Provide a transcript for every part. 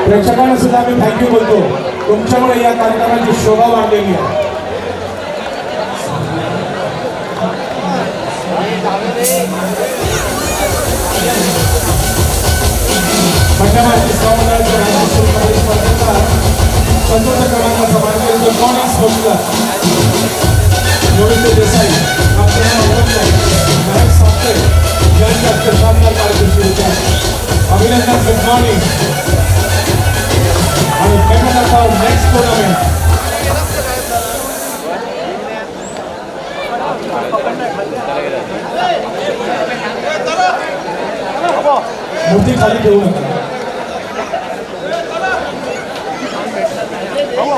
प्रेक्षकांना सुद्धा आम्ही थँक्यू बोलतो, तुमच्यामुळे या कार्यक्रमाची शोभा वाढलेली आहे. पंजाबाची सहमंडळाच्या राज्य स्पर्धेचा चतुर्थ क्रमांकाचा मानकरी जो मॉर्निंग स्पोर्ट्सला गोविंद देसाई, महेश साप्ते यांच्या शानदार कारकिर्दीच्या अभिनंदन. Good morning. आणि better of our next tournament मूर्ती खाली ठेवू नका.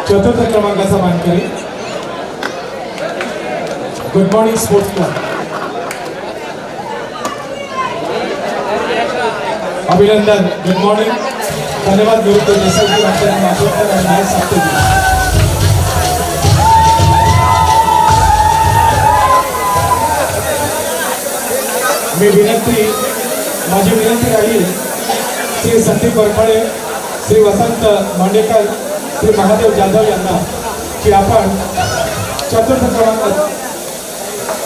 चतुर्थ क्रमांकाचा मानकरी गुड मॉर्निंग स्पोर्ट्स क्लब. अभिनंदन. Good morning. धन्यवाद गोविंद देसाई जी, आपल्याला मातोश्वर आणि महेश साप्ते जी. माझी विनंती राहील श्री संदीप वरखडे, श्री वसंत मांडेकर, श्री महादेव जाधव यांना की आपण चतुर्थ क्रमांक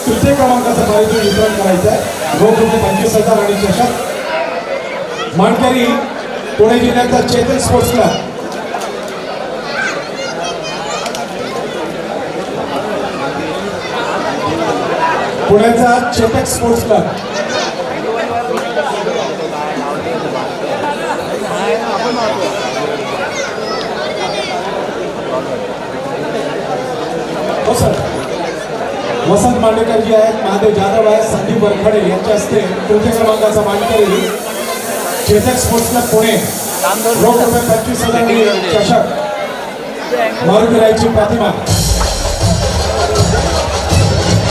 तृतीय क्रमांकाचं पारितोषिक वितरण करायचं आहे. रोख रुपये 25,000 आणि चषक. मानकरी पुणे जिल्ह्याचा चेतन स्पोर्ट्स क्लब. पुण्याचा चेतक स्पोर्ट्स क्लब. हो सर. वसंत मांडेकर जी आहेत, महादेव जाधव आहेत, संदीप वरखडे यांच्या हस्ते तृतीय क्रमांकाचा मानकरी चेतक स्पोर्ट्स क्लब पुणे. रोख रुपये 25,000 आणि चषक. मारुतीरायची प्रतिमा.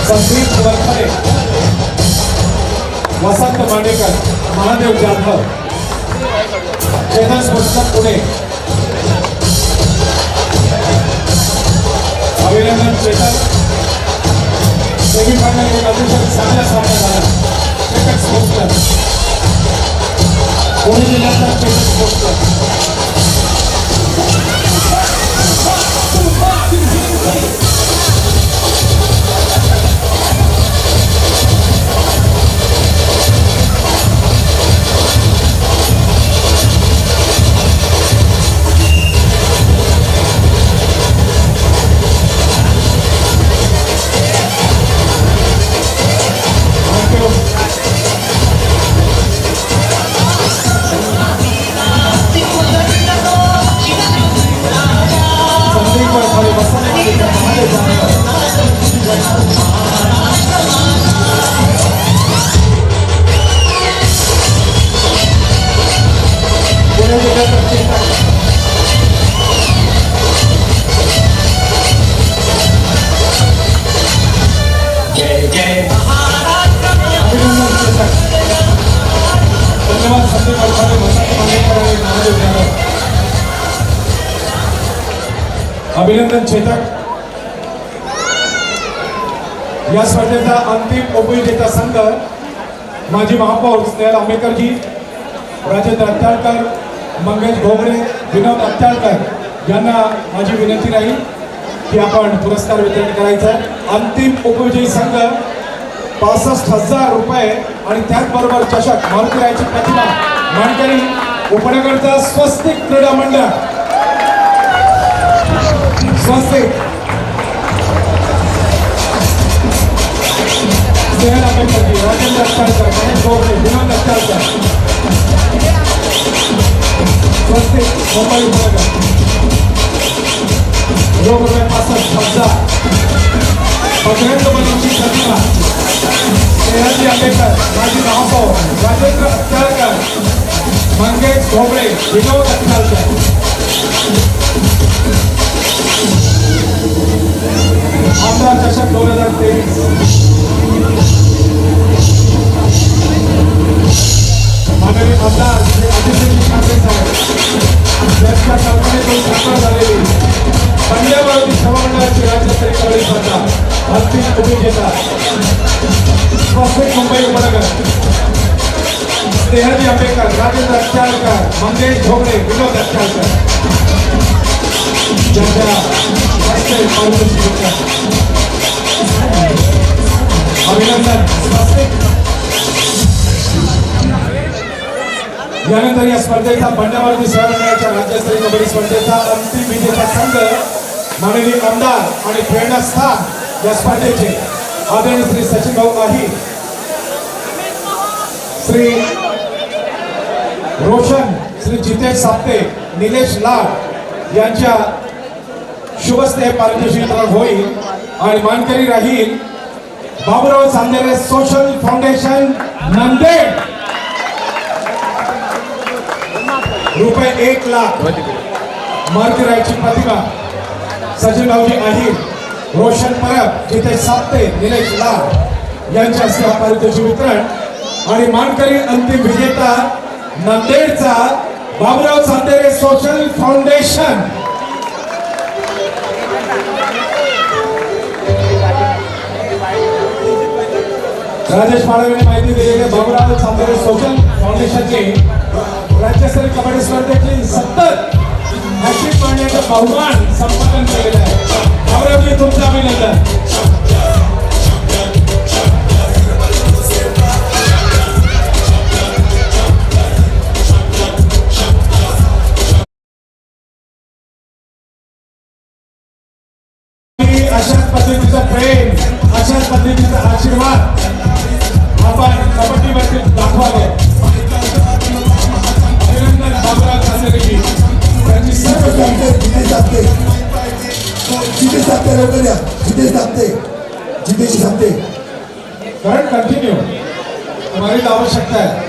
संदीप वरखडे, वसंत मांडेकर, महादेव जाधव, चेतक स्पोर्ट्स क्लब पुणे. अभिनंदन चेतन. सेमीफायनल एक अतिशय चांगला सामना झाला. चेतक स्पोर्ट्स क्लब पुणे जिल्ह्याचा चेतक स्पोर्ट्स क्लब. अभिनंदन चेतक. या स्पर्धेचा अंतिम उपविजेता संघ माजी महापौर स्नेहल आंबेकरजी, राजेंद्र अत्याळकर, मंगेश घोगडे, विनोद अत्याळकर यांना माझी विनंती राहील की आपण पुरस्कार वितरण करायचं. अंतिम उपविजयी संघ 65,000 रुपये आणि त्याचबरोबर चषक. मारुतीरायची प्रतिमा. मानकरी उपनगरचा स्वस्तिक क्रीडा मंडळ. स्वस्तिक. स्नेहल आंबेकरजी, राजेंद्र अत्याळकर, मंगेश घोगडे, विनोद अत्याळकर. स्वस्तिक मुंबई उपनगर. रोख रुपये 65,000. बजरंग बलीची प्रतिमा. स्नेहलजी आंबेकर, माजी महापौर, राजेंद्र अत्याळकर, मंगेश घोगडे, विनोद अत्याळकर. आमदार चषक 2023. माननीय आमदार श्री अभिषेक ठाकरे साहेब यांच्या कल्पनेतून साकार झालेली पंजाब मारुती सभामंडळ यंदाची राज्यस्तरीय कबड्डी स्पर्धा अंतिम उपविजेता स्वस्तिक मुंबई उपनगर स्नेहजी आंबेकर, राजेंद्र अत्याळकर, मंगेश घोगडे, विनोद अत्याळकर ज्यांच्या हस्ते पारितोषिक अभिनंदन. स्वस्तिक. यानंतर या स्पर्धेचा बंडामारुती शहराच्या राज्यस्तरीय कबड्डी स्पर्धेचा अंतिम विजेता संघ माननीय आमदार आणि प्रेरणास्थान या स्पर्धेचे आदरणीय श्री सचिन भाऊ आही, श्री रोशन, श्री जितेश साप्ते, निलेश लाड यांच्या शुभस्ते पारितोषिक वितरण होईल आणि मानकरी राहील बाबूराव चांदेरे सोशल फाउंडेशन नांदेड. रुपये 1 लाख. मार्गरायची प्रतिभा सचिन भाऊजी आहीर, रोशन परब, जितेश साप्ते, निलेश लाड यांच्या हस्ते पारितोषिक वितरण आणि मानकरी अंतिम विजेता नांदेडचा बाबूराव चांदेरे सोशल फाउंडेशन. राजेश माळवेने माहिती दिलेले बाबूराव चांदेरे सोशल फाउंडेशनचे राज्यस्तरीय कबड्डी स्पर्धेची 70 अशीच मांडण्याचा बहुमान संपादन केलेलं आहे. बाबूरावजी तुमचं अभिनंदन. अशाच पद्धतीचं प्रेम, अशाच पद्धतीचा आशीर्वाद आपण कबड्डीवरती दाखवावे. अभिनंदन बाबूराव चांदेरेजी. त्यांची सर्व करंट कंटिन्यू हमारी तो आवश्यकता है.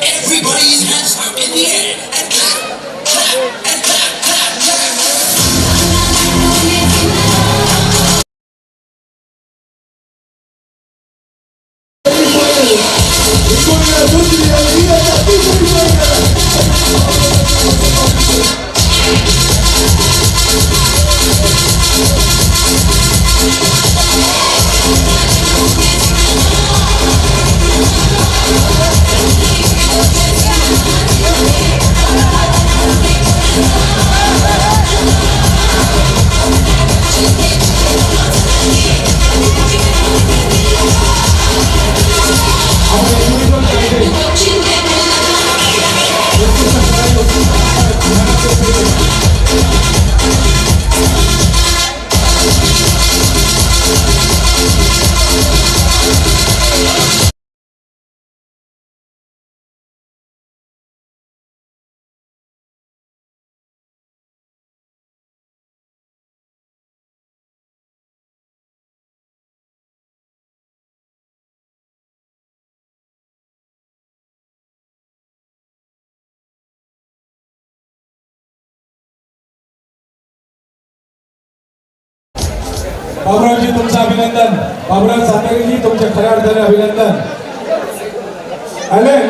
Everybody's hands up in the air and clap, clap, and clap, clap, clap. आपण बाबुरावजी तुमचं अभिनंदन. बाबुराव सातारेजी तुमच्या खऱ्या अर्थाने अभिनंदन. ॲलन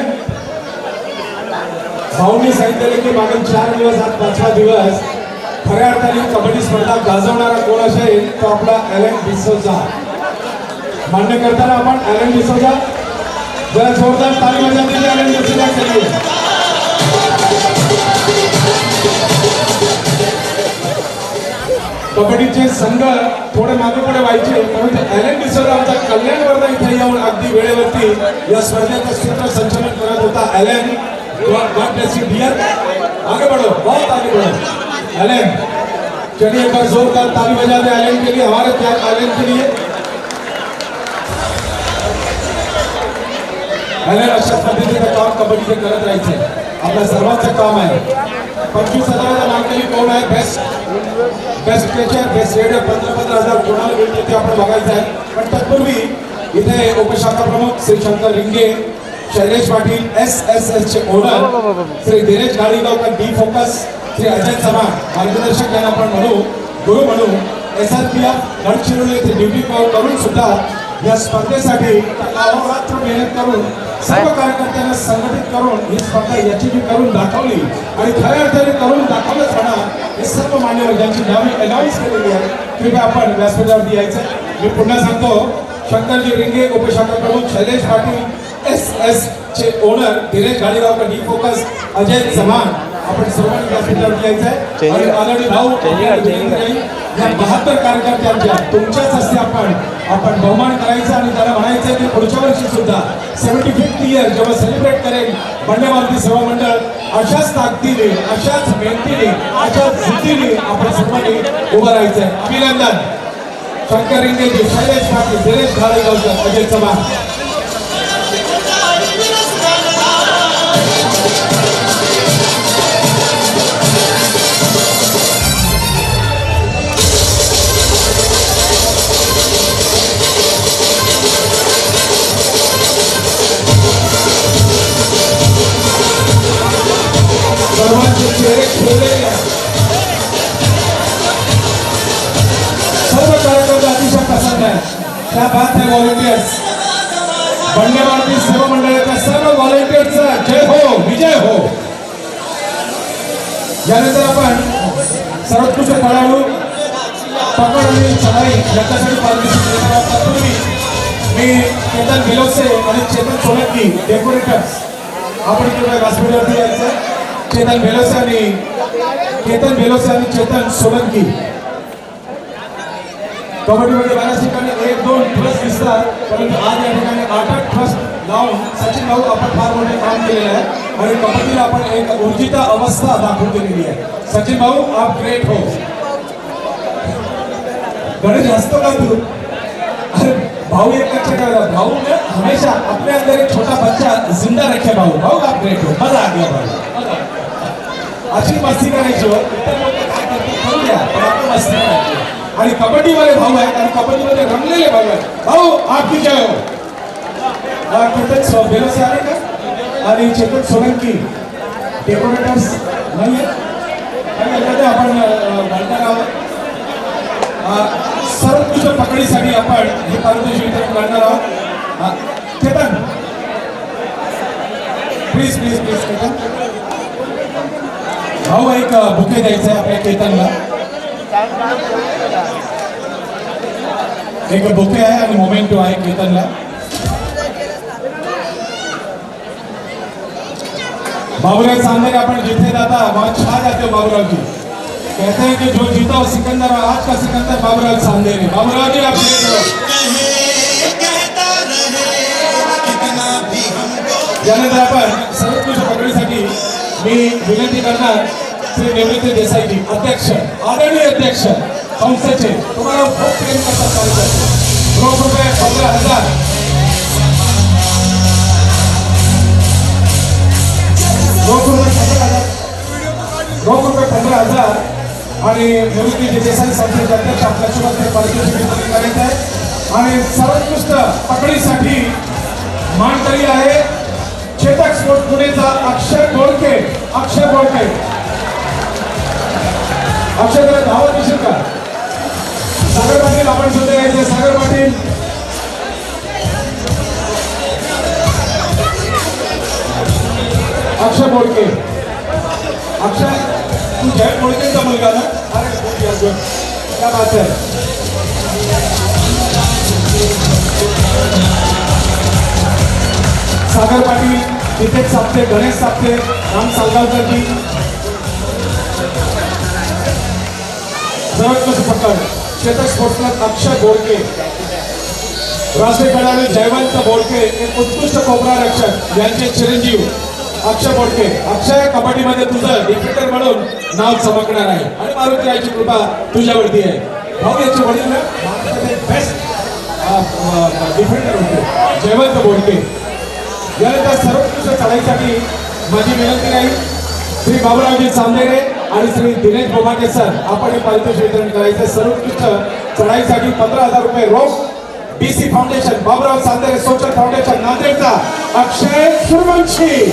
भाऊनी सांगितलेलं की मागील 4 दिवस आज 5वा दिवस खऱ्या अर्थाने कबड्डी स्पर्धा गाजवणारा कोण असेल तो आपला ॲलन डिसोजा. मान्य करताना आपण ॲलन डिसोजा जरा जोरदार ताली वाजवण्याची ॲलन डिसोजा केली. कबड्डीचे संघ थोडे मागे पुढे व्हायचे परंतु ॲलन डिसोजा आमचा कल्याण वर्धा इथे येऊन अगदी वेळेवरती या स्पर्धेचं सूत्रसंचालन करत होता. Alan god bless you dear. आगे बढ़ो, बहुत आगे बढ़ो. एलन चलिए एक बार जोरदार ताली बजा दे एलन के लिए, हमारे प्यार एलन के लिए. एलन अशा पद्धतीचं काम कबड्डीचे करत राहायचे आपल्या सर्वांचं काम आहे. 25,000 मानकरी कोण आहे? बेस्ट कॅचर, बेस्ट रेडर 15,000 कोणाला मिळते ते आपण बघायचं आहे. पण तत्पूर्वी इथे उपशाखा प्रमुख श्री शंकर रिंगे, शैलेश पाटील SSS चे owner Shri Dinesh Gadigaonkar D focus, Shri Ajay Chavan मार्गदर्शक यांना आपण गुरु म्हणू. SRPF गडचिरोली येथे ड्युटी करून सुद्धा या स्पर्धेसाठी अहोरात्र मेहनत करून सर्व कार्यकर्त्यांना संघटित करून ही स्पर्धा यशस्वी करून दाखवली आणि खऱ्या अर्थाने करून दाखवलंच म्हणा. हे सर्व मान्यवर ज्यांची नावे अनाऊन्स केलेली आहे कृपया आपण व्यासपीठावरती यायचं. मी पुन्हा सांगतो, शंकरजी रिंगे उपशाखा प्रमुख, शैलेश पाटील SS चे owner, Dinesh Gadigaonkar D focus, Ajay Chavan आपण सर्वांनी व्यासपीठावरती यायचं आहे. आणि आदरणीय भाऊ या 72 कार्यकर्त्यांच्या तुमच्याच हस्ते आपण बहुमान करायचं आणि त्याला म्हणायचं की पुढच्या वर्षी सुद्धा 75th इयर जेव्हा सेलिब्रेट करेल वंदे मातरम सेवा मंडळ अशाच ताकदीने, अशाच मेहनतीने, अशाच जिद्दीने आपण सर्वांनी उभं राहायचं आहे. अभिनंदन. शंकर रिंगेजी, शैलेश पाटील, दिनेश गाडीगावकर, अजय चव्हाण. सर्वांचे चेहरे खोललेले आहेत. सर्व कार्यकर्ते अतिशय पसंत आहे. त्या बात आहे व्हॉलंटियर्स. वंदे मातरम सेवा मंडळाच्या सर्व व्हॉलंटियर्सचा जय हो, विजय हो. यानंतर आपण सर्वोत्कृष्ट खेळाडू पकड आणि चढाई याच्यासाठी पार्टिसिपेट करण्यापूर्वी मी केतन बेलोसे आणि चेतन सोलंकी डेकोरेटर्स आपण इकडे व्यासपीठावरती यायचं. केतन बेलोसे आणि चेतन सोलंकी. कबड्डीमध्ये बऱ्याच ठिकाणी 1-2 ट्रस्ट दिसतात परंतु आज या ठिकाणी 8 ट्रस्ट लावून सचिन भाऊ आपण फार मोठे काम केलेले आहे आणि कबड्डीला आपण एक ऊर्जिता अवस्था दाखवून दिलेली आहे. सचिन भाऊ आप ग्रेट हो. गणेश हंसतो का तू? अरे भाऊ एक लक्ष्य करा, भाऊ ने हमेशा अपने अंदर एक छोटा बच्चा जिंदा रखे. भाऊ आप ग्रेट हो. मजा आ गया भाऊ. अशी मस्ती करायची हो. इतर लोक काय करतात करू द्या पण आपण मस्ती करायची. आणि कबड्डीवाले भाऊ आहेत आणि कबड्डीमध्ये रंगलेले भाऊ आहेत. भाऊ आपकी जय हो. केतन बेलोसे आले का आणि चेतन सोलंकी डेकोरेटर्स नाही आहेत आपण घालणार आहोत. सर्वोत्कृष्ट पकडीसाठी आपण हे पारितोषिक वितरण करणार आहोत. केतन प्लीज केतन भाऊ एक बुके द्यायचं आहे आपल्या केतनला. एक बुके आहे आणि मोमेंटो आहे केतनला. बाबूराव सांदे आपण जिथे जाता वहां छा जाते हो बाबूराव जी. कहते हैं कि जो जीता वो सिकंदर, और आज का सिकंदर बाबूराव सांदे ने. बाबूराव जी आप यानंतर आपण सर्वोत्कृष्ट पकडीसाठी मी विनंती करणार श्री निवृत्ती देसाई जी, अध्यक्ष, आदरणीय अध्यक्ष संस्थेचे. तुम्हाला खूप प्रेम करतात कार्यकर्ते. रोख रुपये 15,000. रोख रुपये 15,000 आणि निवृत्ती देसाई संस्थेचे अध्यक्ष आपल्यासोबत हे पारितोषिक वितरण करायचं आहे. आणि सर्वोत्कृष्ट पकडीसाठी मानकरी आहे चेतक स्पोर्ट पुणेचा अक्षय गोडके. अक्षय धावत दिसेल का? सगळ्यात पाटील आपण सुद्धा यायचे, सागर पाटील. अक्षय बोडके. अक्षय तू जय बोडकेचा मुलगा ना? अरे क्या बात है. सागर पाटील, नितेश साप्ते, गणेश साप्ते, राम सालगावकरजी, सर्वोत्कृष्ट पकड चेतक स्पोर्ट्स क्लब अक्षय बोडके, राष्ट्रीय खेळाडू जयवंत बोडके, एक उत्कृष्ट कोपरा रक्षक यांचे चिरंजीव अक्षय बोडके. अक्षय, कबड्डीमध्ये तुझं डिफेंडर म्हणून नाव चमकणार आहे आणि मारुतीची कृपा तुझ्यावरती आहे. भाऊ याचे वडील ना भारताचे बेस्ट डिफेंडर होते जयवंत बोडके. यानंतर सर्वोत्कृष्ट चढाईसाठी माझी विनंती राहील श्री बाबूरावजी चांदेरे आणि श्री दिनेश बोमाटे सर, आपण हे पारितोषिक वितरण करायचं. सर्वोत्कृष्ट चढाईसाठी 15,000 रुपये रोख. BC foundation, Baburao Chandere social foundation नांदेडचा अक्षय सूर्यवंशी.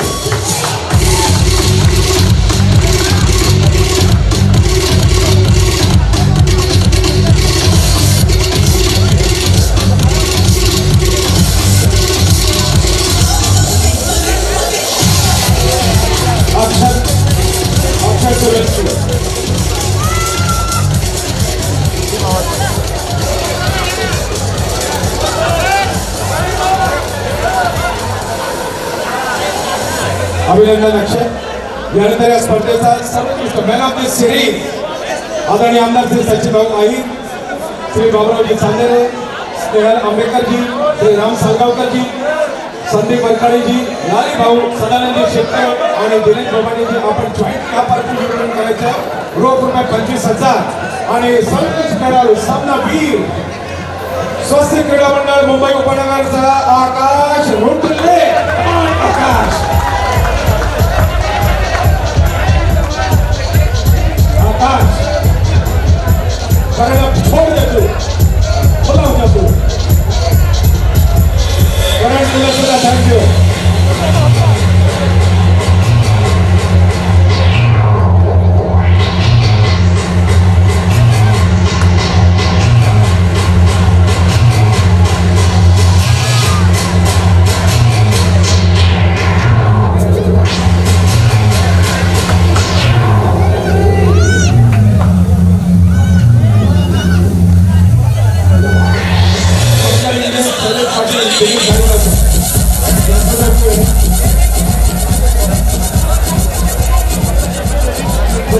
अक्षय सूर्यवंशी. अभिनंदन अक्षय. यानंतर या स्पर्धेचा सर्वोत्कृष्ट मॅन ऑफ द सिरीज आदरणीय आमदार श्री सचिनभाऊ आई, श्री बाबूरावजी चांदेरे, स्नेहल आंबेकरजी, श्री राम सालगावकरजी, संदीप वरकाळेजी, लाली भाऊ, सदानंद शेट्टी आणि दिनेश बोमाटेजी, आपण जॉईंट या पार्टिसिपेट करायचं. रोख रुपये 25,000 आणि सर्वोत्कृष्ट खेळाडू सामनावीर स्वस्तिक क्रीडा मंडळ मुंबई उपनगरचा आकाश रुटले. आकाश छोड़ दे तू, खुला हो जा तू. करंट तुला थँक यू.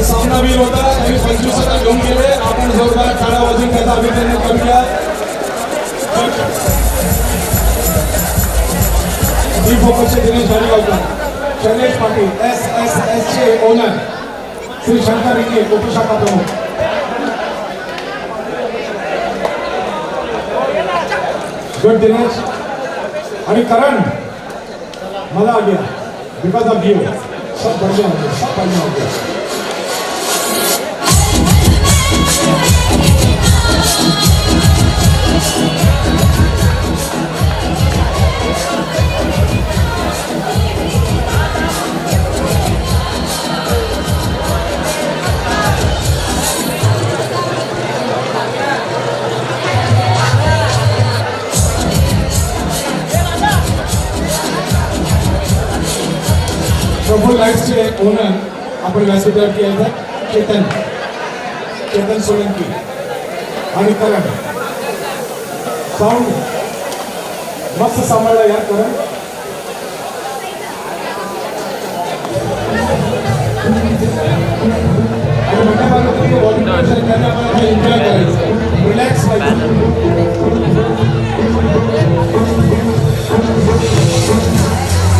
सामनावीर होता, त्यांनी 25 घेऊन गेले. आपण जोरदार टाळ्या वाजवून त्याचा अभिनंदन करूया. फोकसचे दिनेश जाणगावकर, शैलेश पाटील, SSS चे ओनर श्री शंकर रिंगे, उपशाखा प्रमुख. गुड दिनेश. आणि करण, मजा आ गया बिकॉज ऑफ यू. सब बढ़िया हो गया, सब बढ़िया हो गया. प्रभू लाईट्सचे ओनर आपण व्यासपीठावरती यायचं चेतन सोलंकी आणि करण. साऊंड मस्त सांभाळला यार करण. आणि मोठ्या भागात बॉडी त्यांना आपण एन्जॉय करायचं, रिलॅक्स व्हायचं.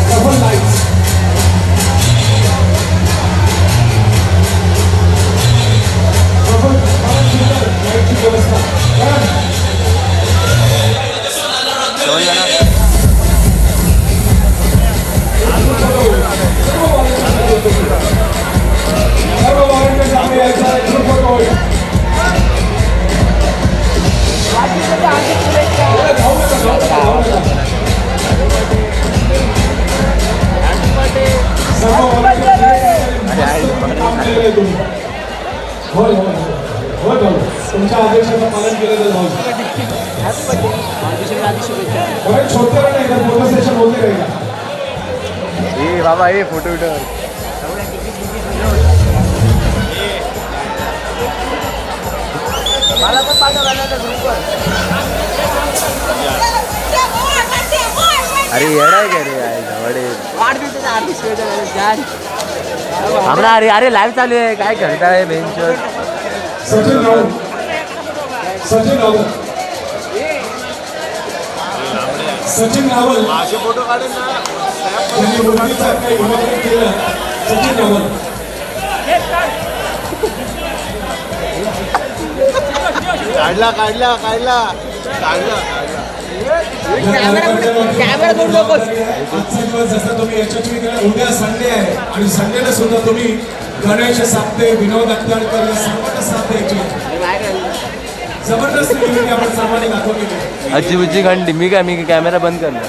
प्रभू लाईट्स तुमच्या आदेशाचं पालन केलं जाईल भाऊ. बरेच छोटे नाही का फोटो सेशन होते नाही का. ए बाबा ए फोटो विटो मला पण अरे येडाय का रे हमरा अरे अरे लाईव्ह चालू आहे काय करताय बेंचवर. सचिन राऊत सचिन राऊत सचिन रावल माझे फोटो काढून ना त्यांनी मुंबईचा काही विभाग केला. सचिन रावल काढला काढला काढला काढला कॅमेरा दोन लोक आजचा दिवस जसा तुम्ही यशस्वी केला. उद्या संडे आहे आणि संडेला सुद्धा तुम्ही गणेश साप्ते विनोद अत्याळकर या सर्वांना साथ द्यायची. जबरदस्त ऍक्टिव्हिटी आपण सर्वांनी दाखवली. अची बुची घंटी मी कॅमेरा बंद करणार.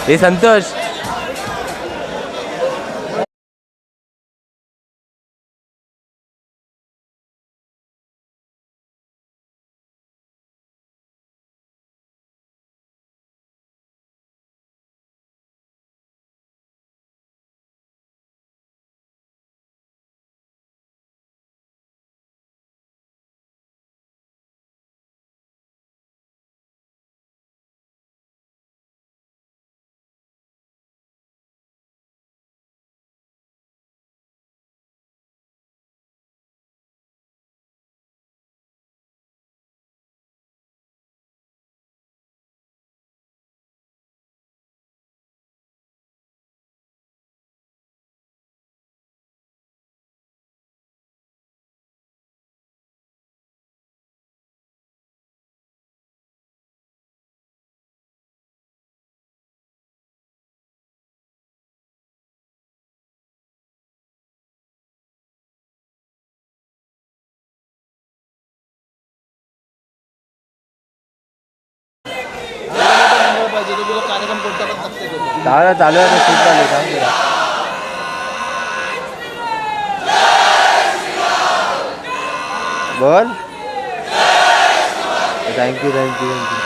हे संतोष चालू आहे शूट चालू काम करा. बोल थँक्यू थँक्यू थँक्यू.